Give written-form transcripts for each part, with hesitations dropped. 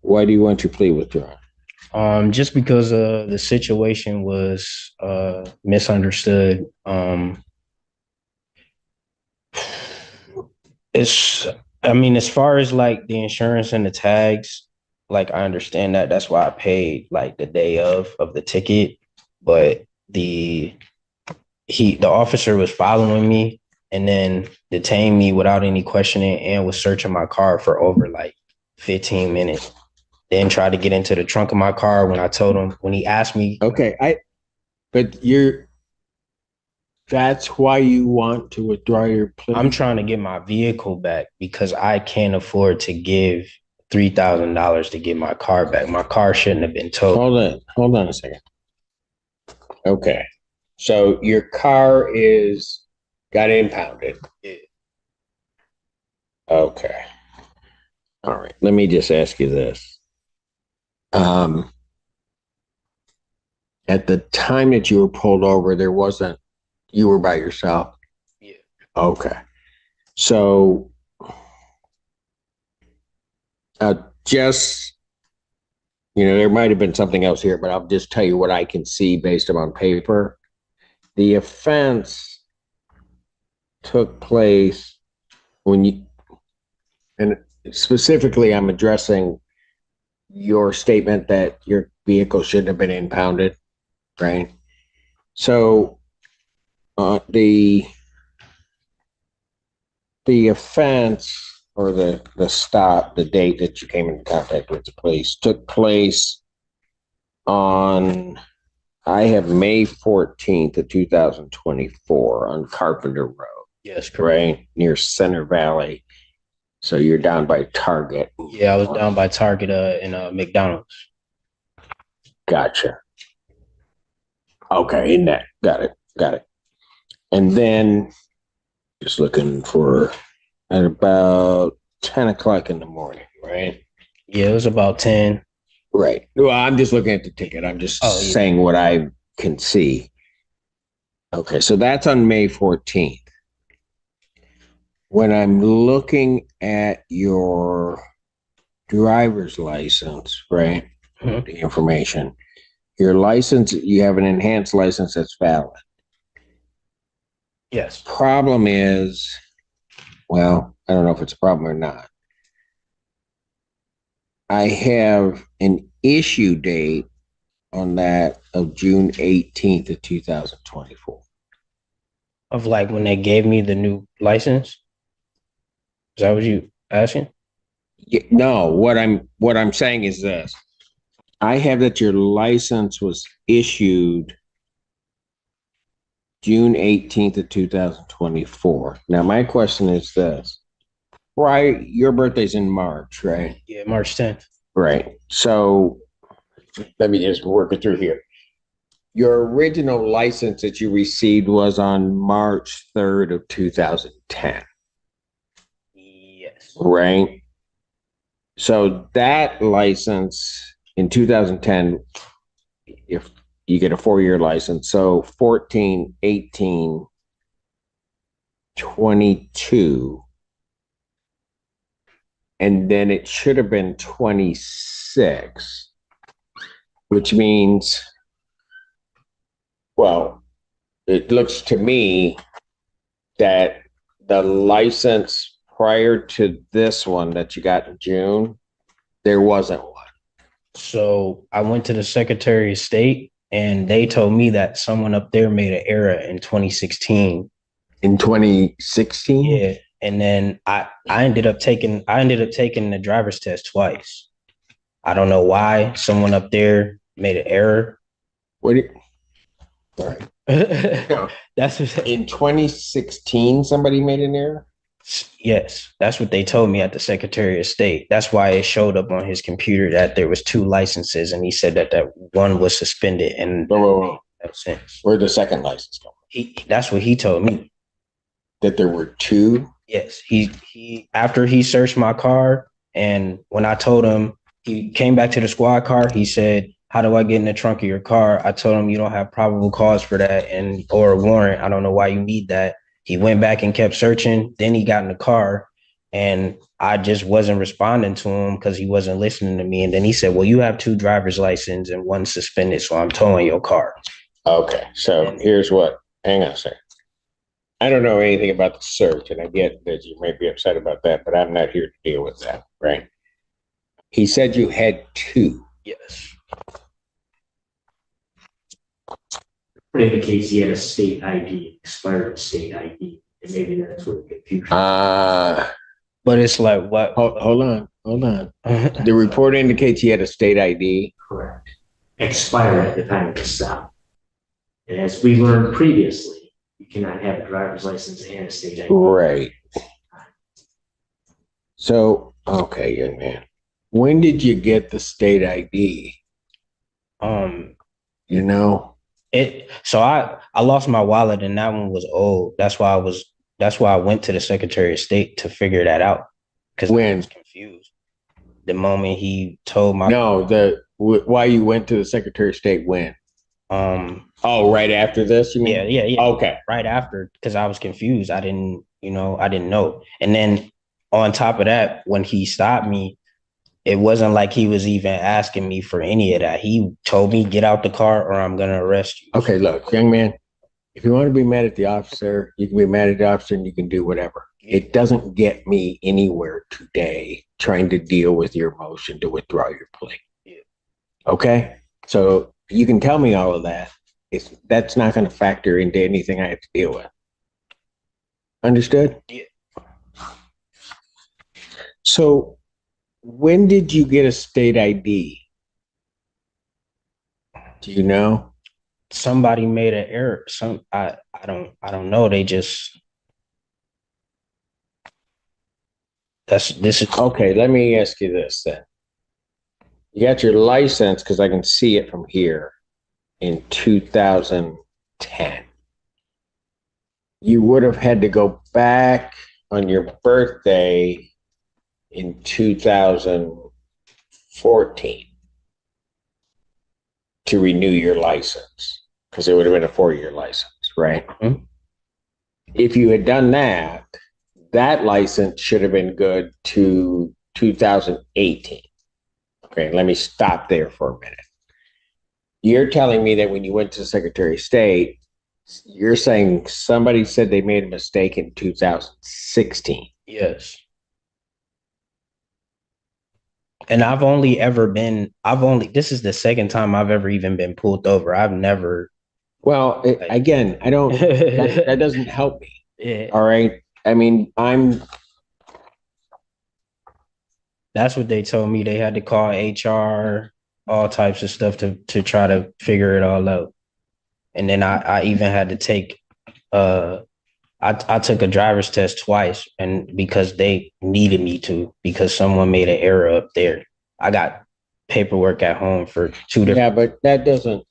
Why do you want your plea withdrawn? Just because the situation was misunderstood. It's I mean, as far as like the insurance and the tags, like I understand that. That's why I paid like the day of the ticket. But the officer was following me and then detained me without any questioning and was searching my car for over like 15 minutes. Then tried to get into the trunk of my car when I told him when he asked me. Okay, but that's why you want to withdraw your I'm plea? trying to get my vehicle back because I can't afford to give $3,000 to get my car back. My car shouldn't have been towed. Hold on a second. Okay. So your car is got impounded. Yeah. Okay. All right. Let me just ask you this. Um, at the time that you were pulled over, you were by yourself. Yeah. Okay. So uh, just, there might have been something else here, but I'll just tell you what I can see based on paper. The offense took place when and specifically, I'm addressing your statement that your vehicle shouldn't have been impounded, right? So the offense or the stop, the date that you came into contact with the police took place on, I have May 14th of 2024 on Carpenter Road, Yes, correct. right? Near Center Valley. So you're down by Target. Yeah, I was down by Target in McDonald's. Gotcha. Okay, in that. Got it. And then just looking for at about 10 o'clock in the morning, right? Yeah, it was about 10. Right. Well, I'm just looking at the ticket. I'm just Oh, yeah. saying what I can see. Okay, so that's on May 14th. When I'm looking at your driver's license, right? Mhm. The information, your license, you have an enhanced license that's valid. Yes. Problem is, well, I don't know if it's a problem or not. I have an issue date on that of June 18th of 2024. Of like when they gave me the new license. Is that what you asking? No, what I'm saying is this. I have that your license was issued June 18th of 2024. Now my question is this. Right, your birthday's in March, right? Yeah, March 10th. Right. So let me just work it through here. Your original license that you received was on March 3rd of 2010, Yes. right? So that license in 2010, if you get a 4-year license, so 14, 18, 22, and then it should have been 26, which means, well, it looks to me that the license prior to this one that you got in June, there wasn't one. So I went to the Secretary of State and they told me that someone up there made an error in 2016. In 2016? Yeah. And then I ended up taking the driver's test twice. I don't know why someone up there made an error. What? Sorry. No. That's what, In 2016, somebody made an error? yes, that's what they told me at the Secretary of State. That's why it showed up on his computer that there was two licenses, and he said that one was suspended, and Whoa. no sense. Where'd the second license come from? That's what he told me. That there were two? Yes, he after he searched my car, and when I told him, he came back to the squad car. He said, "How do I get in the trunk of your car?" I told him, "You don't have probable cause for that, and or a warrant. I don't know why you need that." He went back and kept searching. Then he got in the car, And I just wasn't responding to him because he wasn't listening to me. And then he said, well, you have 2 driver's license and 1 suspended, so I'm towing your car. Okay, so here's what. Hang on a second. I don't know anything about the search, and I get that you may be upset about that, but I'm not here to deal with that, right? He said you had 2. Yes. It indicates he had a state ID, expired state ID, and maybe that's where the confusion. But it's like, what? Hold on. The report indicates he had a state ID. Correct. Expired at the time of the stop. And as we learned previously, you cannot have a driver's license and a state ID. Right. So, okay, young man. When did you get the state ID? You know? So I lost my wallet and that one was old. That's why I went to the Secretary of State to figure that out. Because I was confused. The moment he told my why you went to the Secretary of State when? Right after this, you mean? Yeah. Okay. Right after, because I was confused. I didn't know. And then on top of that, when he stopped me, it wasn't like he was even asking me for any of that. He told me, get out the car or I'm going to arrest you. Okay, look, young man, if you want to be mad at the officer, you can be mad at the officer and you can do whatever. It doesn't get me anywhere today trying to deal with your motion to withdraw your plea. Yeah. Okay? So you can tell me all of that. That's not going to factor into anything I have to deal with. Understood? Yeah. So when did you get a state ID? Do you know? Somebody made an error. I don't know. They just this is okay. Let me ask you this then. You got your license, because I can see it from here, in 2010. You would have had to go back on your birthday in 2014 to renew your license, because it would have been a 4-year license, right? Mm-hmm. If you had done that, that license should have been good to 2018. Okay, let me stop there for a minute. You're telling me that when you went to the Secretary of State, you're saying somebody said they made a mistake in 2016. Yes. And this is the second time I've ever even been pulled over. I've never. Well, again, I don't, that doesn't help me. Yeah. All right. I mean, that's what they told me. They had to call HR, all types of stuff to try to figure it all out. And then I even had to take, I took a driver's test twice, and because they needed me to, because someone made an error up there. I got paperwork at home for 2 different. Yeah, but that doesn't,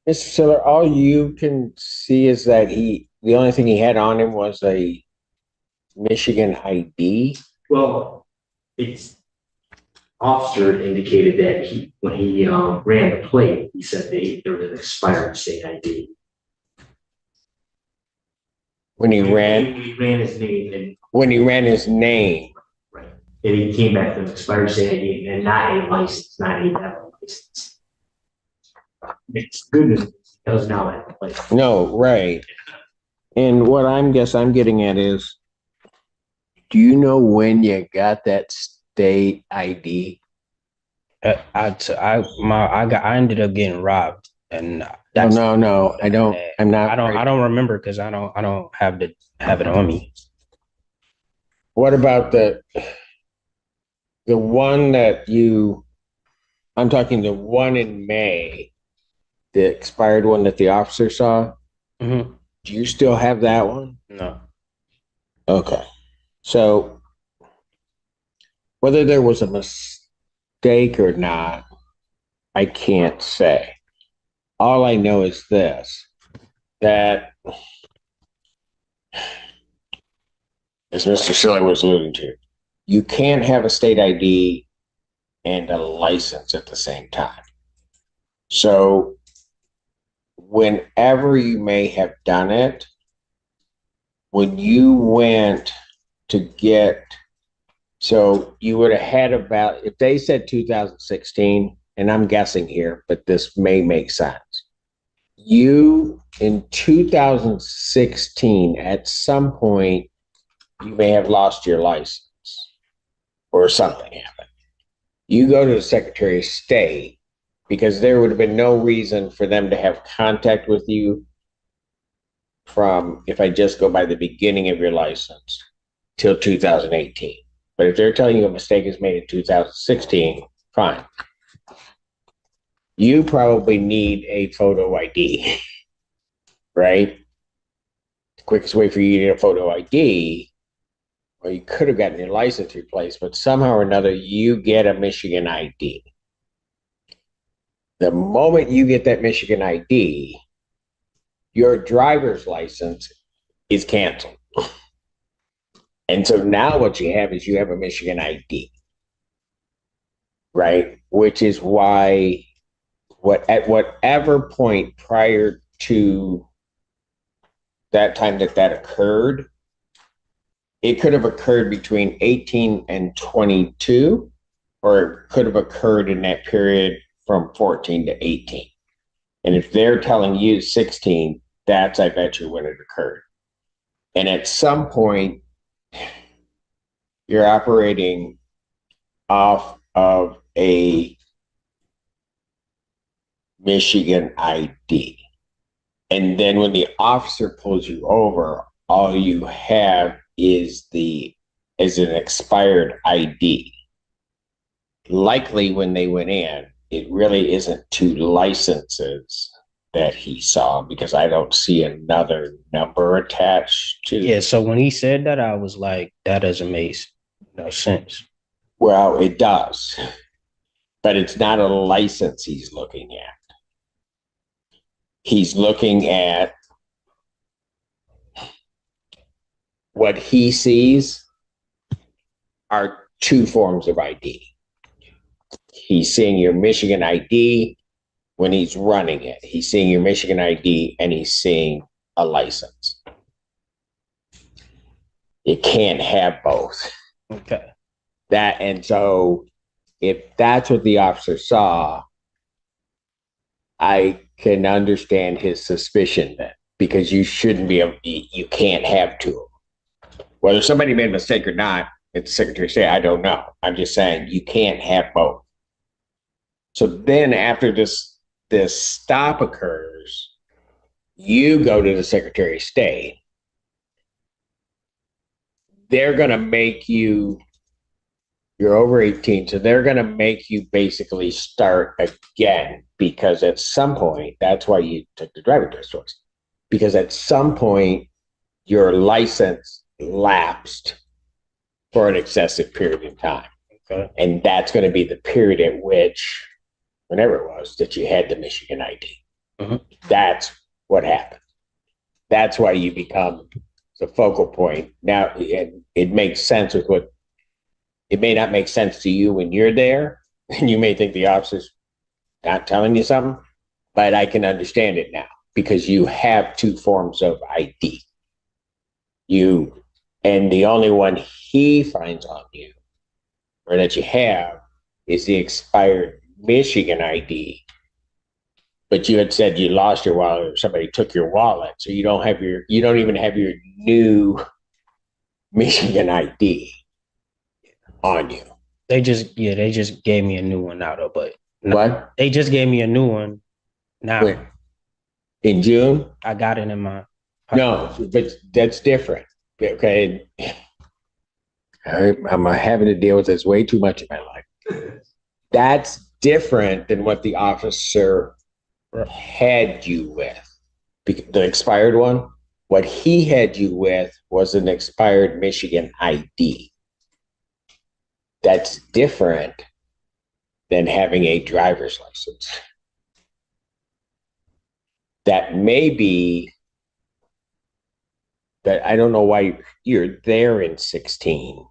Mr. Siller, all you can see is that the only thing he had on him was a Michigan ID. Well, it's officer indicated that when he ran the plate, he said there was an expired state ID. When he ran his name. Right. And he came back with an expired state ID and not a license, not a valid license. It's good news. It does now have a license. No, right. And what I'm getting at is, do you know when you got that state ID? I ended up getting robbed, and no, I don't. I'm not. I don't remember, because I don't have it on me. What about the one that I'm talking the one in May, the expired one that the officer saw? Mm-hmm. Do you still have that one? No. Okay. So whether there was a mistake or not, I can't say. All I know is this, that, as Mr. Schiller was alluding to, you can't have a state ID and a license at the same time. So whenever you may have done it, when you went to get, so you would have had about, if they said 2016, and I'm guessing here, but this may make sense. You in 2016, at some point, you may have lost your license or something happened. You go to the Secretary of State because there would have been no reason for them to have contact with you from, if I just go by the beginning of your license, till 2018. But if they're telling you a mistake is made in 2016, fine. You probably need a photo ID, right? The quickest way for you to get a photo ID, or you could have gotten your license replaced, but somehow or another, you get a Michigan ID. The moment you get that Michigan ID, your driver's license is canceled. And so now what you have is you have a Michigan ID, right? Which is why at whatever point prior to that time that occurred, it could have occurred between 18 and 22, or it could have occurred in that period from 14 to 18. And if they're telling you 16, that's, I bet you, when it occurred. And at some point, you're operating off of a Michigan ID. And then when the officer pulls you over, all you have is an expired ID. Likely when they went in, it really isn't two licenses that he saw, because I don't see another number attached to. Yeah, so when he said that, I was like, that doesn't make no sense. Well, it does, but it's not a license he's looking at. He's looking at what he sees are two forms of ID. He's seeing your Michigan ID when he's running it. He's seeing your Michigan ID and he's seeing a license. You can't have both. Okay. And so if that's what the officer saw, I can understand his suspicion then, because you can't have two of them. Whether somebody made a mistake or not, it's the Secretary of State, I don't know. I'm just saying you can't have both. So then after this stop occurs, you go to the Secretary of State. They're going to make you're over 18, so they're going to make you basically start again, because at some point, that's why you took the driver test course, because at some point, your license lapsed for an excessive period of time. Okay. And that's going to be the period at which, whenever it was, that you had the Michigan ID. Mm-hmm. That's what happened. That's why you become the focal point. Now, it makes sense with what, it may not make sense to you when you're there, and you may think the officer's not telling you something, but I can understand it now, because you have two forms of ID. And the only one he finds on you, or that you have, is the expired Michigan ID. But you had said you lost your wallet, or somebody took your wallet, so you don't even have your new Michigan ID on you. They just gave me a new one now though, but no, What? they just gave me a new one now. When? In June? I got it in my pocket. No, but that's different. Okay. I'm having to deal with this way too much in my life. That's different than what the officer had you with. The expired one, what he had you with was an expired Michigan ID. That's different than having a driver's license. That may be that, I don't know why you're there in 16,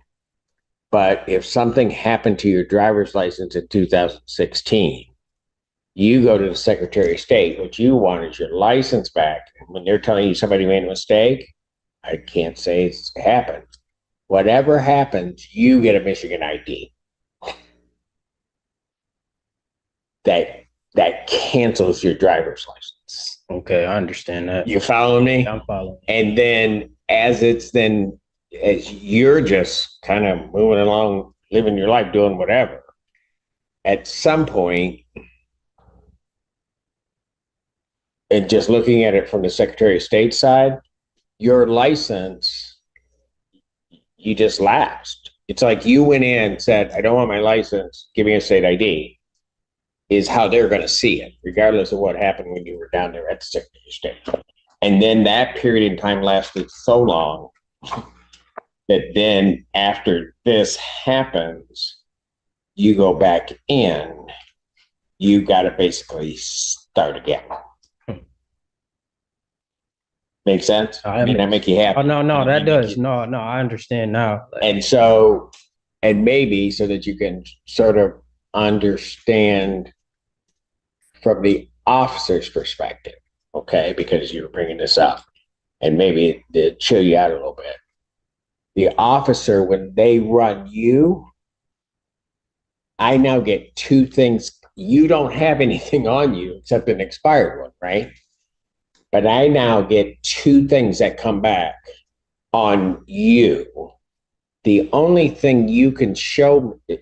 but if something happened to your driver's license in 2016, you go to the Secretary of State. What you want is your license back. And when they're telling you somebody made a mistake, I can't say it's happened. whatever happens, you get a Michigan ID. That cancels your driver's license. Okay, I understand that. You following me? I'm following. And then as you're just kind of moving along, living your life, doing whatever, at some point, and just looking at it from the Secretary of State side, your license, you just lapsed. It's like you went in and said, I don't want my license, give me a state ID, is how they're going to see it, regardless of what happened when you were down there at the Secretary of State. And then that period in time lasted so long that then after this happens, you go back in, you got to basically start again. Make sense? I mean, that make you happy? Oh, no, that does. No, I understand now. And maybe so that you can sort of understand from the officer's perspective, okay, because you were bringing this up, and maybe to chill you out a little bit. The officer, when they run you, I now get two things. You don't have anything on you except an expired one, right? But I now get two things that come back on you. The only thing you can show, I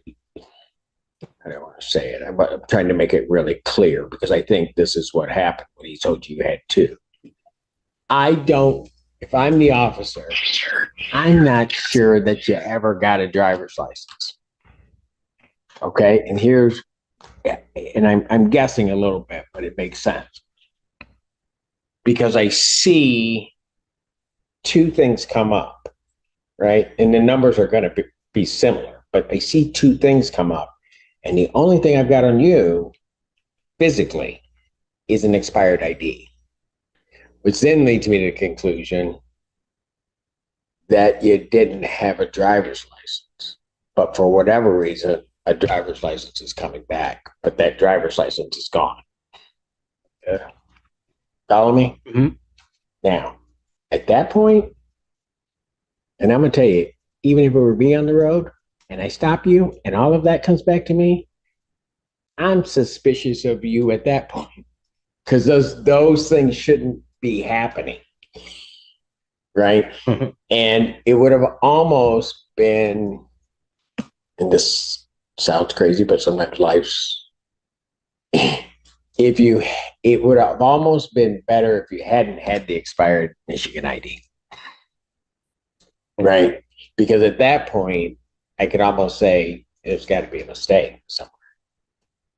don't want to say it, I'm trying to make it really clear because I think this is what happened when he told you had two. If I'm the officer, I'm not sure that you ever got a driver's license. Okay, and I'm guessing a little bit, but it makes sense. Because I see two things come up, right? And the numbers are going to be similar, but I see two things come up. And the only thing I've got on you physically is an expired ID, which then leads me to the conclusion that you didn't have a driver's license. But for whatever reason, a driver's license is coming back, but that driver's license is gone. Yeah. Follow me? Mm-hmm. Now, at that point, and I'm going to tell you, even if it were me on the road and I stop you and all of that comes back to me, I'm suspicious of you at that point because those things shouldn't be happening, right? Mm-hmm. And it would have almost been, and this sounds crazy, but sometimes life's it would have almost been better if you hadn't had the expired Michigan ID. Right? Because at that point, I could almost say there's got to be a mistake somewhere.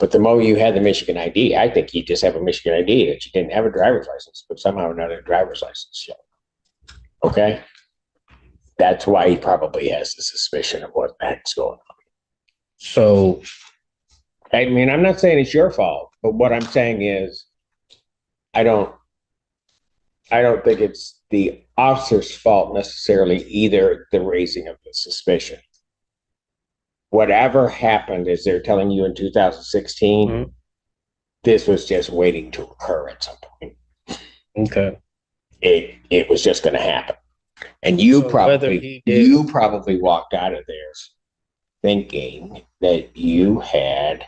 But the moment you had the Michigan ID, I think you just have a Michigan ID that you didn't have a driver's license, but somehow or another, driver's license showed. Okay? That's why he probably has the suspicion of what the heck's going on. So, I mean, I'm not saying it's your fault, but what I'm saying is I don't think it's the officer's fault necessarily either, the raising of the suspicion. Whatever happened, as they're telling you in 2016, mm-hmm. This was just waiting to occur at some point. Okay. It was just going to happen. And you probably walked out of there thinking that you had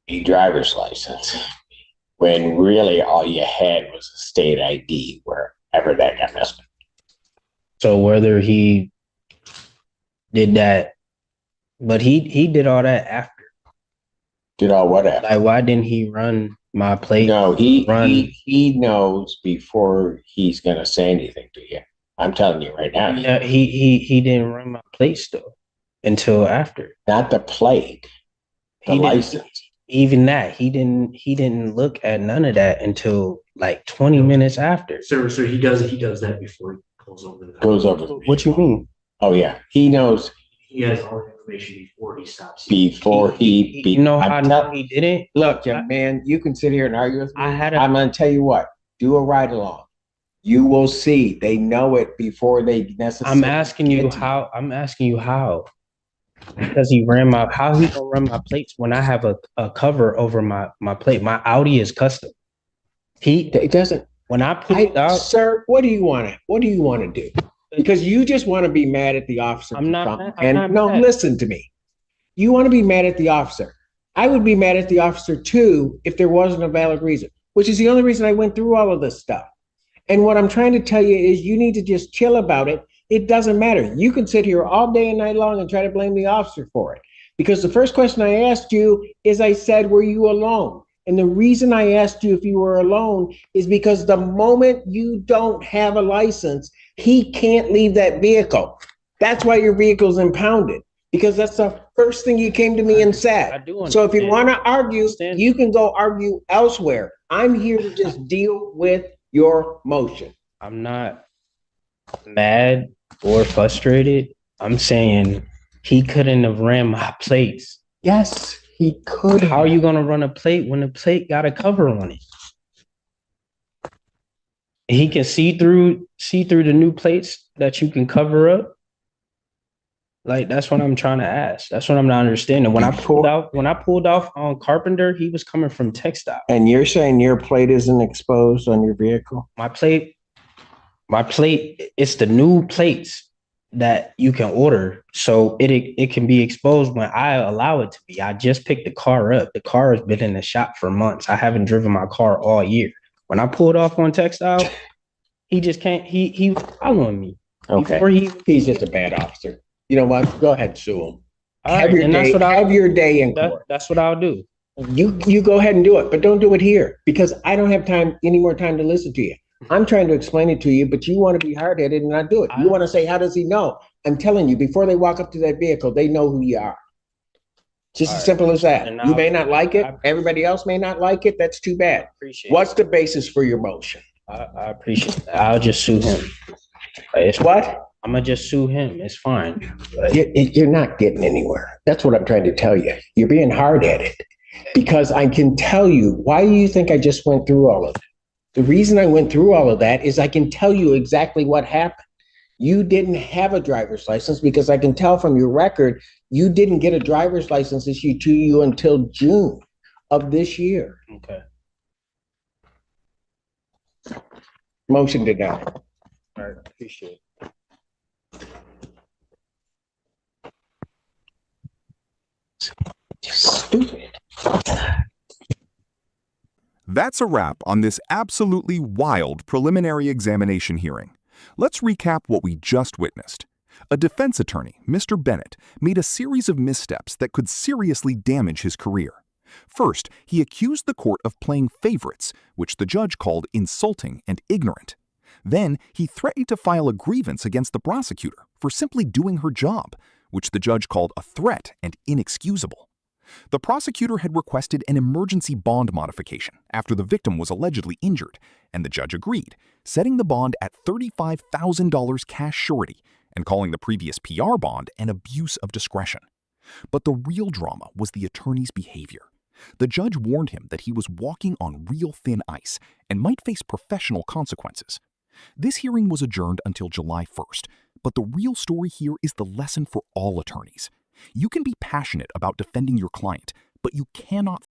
a driver's license when really all you had was a state ID wherever that got messed up. So whether he did that, but he did all that after. Did all what after? Like, why didn't he run my plate? No, he knows before he's gonna say anything to you. I'm telling you right now. Yeah, he didn't run my plate still until after. Not the plate, the license. Even that, he didn't look at none of that until like 20 minutes after. So he does that before he goes over the What you mean? Oh yeah, he knows. He has all the information before he stops. You know how he didn't? Look, man, you can sit here and argue with me. I'm going to tell you what. Do a ride along. You will see. They know it before they necessarily. I'm asking you how. Because he ran how he gonna run my plates when I have a cover over my plate? My Audi is custom. It doesn't. When I put it out, sir, what do you want to do? because you just want to be mad at the officer. I'm not something. mad. I'm not no, mad. listen to me. You want to be mad at the officer. I would be mad at the officer too if there wasn't a valid reason, which is the only reason I went through all of this stuff. And what I'm trying to tell you is you need to just chill about it. It doesn't matter. You can sit here all day and night long and try to blame the officer for it. Because the first question I asked you is I said, were you alone? And the reason I asked you if you were alone is because the moment you don't have a license, he can't leave that vehicle. That's why your vehicle's impounded, because that's the first thing you came to me and said. I do understand. So if you want to argue, you can go argue elsewhere. I'm here to just deal with your motion. I'm not mad or frustrated. I'm saying he couldn't have ran my plates. Yes, he could. How are you going to run a plate when the plate got a cover on it? He can see through the new plates that you can cover up. Like, that's what I'm trying to ask. That's what I'm not understanding. When I pulled off on Carpenter, he was coming from Textile. And you're saying your plate isn't exposed on your vehicle? My plate, it's the new plates that you can order. So it can be exposed when I allow it to be. I just picked the car up. The car has been in the shop for months. I haven't driven my car all year. When I pulled off on Textile, he just can't, he was following me. Okay. He's just a bad officer. You know what? Go ahead and sue him. Have your day in court. That's what I'll do. You go ahead and do it, but don't do it here, because I don't have any more time to listen to you. I'm trying to explain it to you, but you want to be hard-headed and not do it. You want to say, how does he know? I'm telling you, before they walk up to that vehicle, they know who you are. Just as simple as that. You may not like it. Everybody else may not like it. That's too bad. What's the basis for your motion? I appreciate that. I'll just sue him. It's what? I'm going to just sue him. It's fine. You're not getting anywhere. That's what I'm trying to tell you. You're being hard-headed, because I can tell you, why do you think I just went through all of it? The reason I went through all of that is I can tell you exactly what happened. You didn't have a driver's license, because I can tell from your record, you didn't get a driver's license issued to you until June of this year. Okay. Motion denied. All right. Appreciate it. Stupid. That's a wrap on this absolutely wild preliminary examination hearing. Let's recap what we just witnessed. A defense attorney, Mr. Bennett, made a series of missteps that could seriously damage his career. First, he accused the court of playing favorites, which the judge called insulting and ignorant. Then, he threatened to file a grievance against the prosecutor for simply doing her job, which the judge called a threat and inexcusable. The prosecutor had requested an emergency bond modification after the victim was allegedly injured, and the judge agreed, setting the bond at $35,000 cash surety and calling the previous PR bond an abuse of discretion. But the real drama was the attorney's behavior. The judge warned him that he was walking on real thin ice and might face professional consequences. This hearing was adjourned until July 1st, but the real story here is the lesson for all attorneys. You can be passionate about defending your client, but you cannot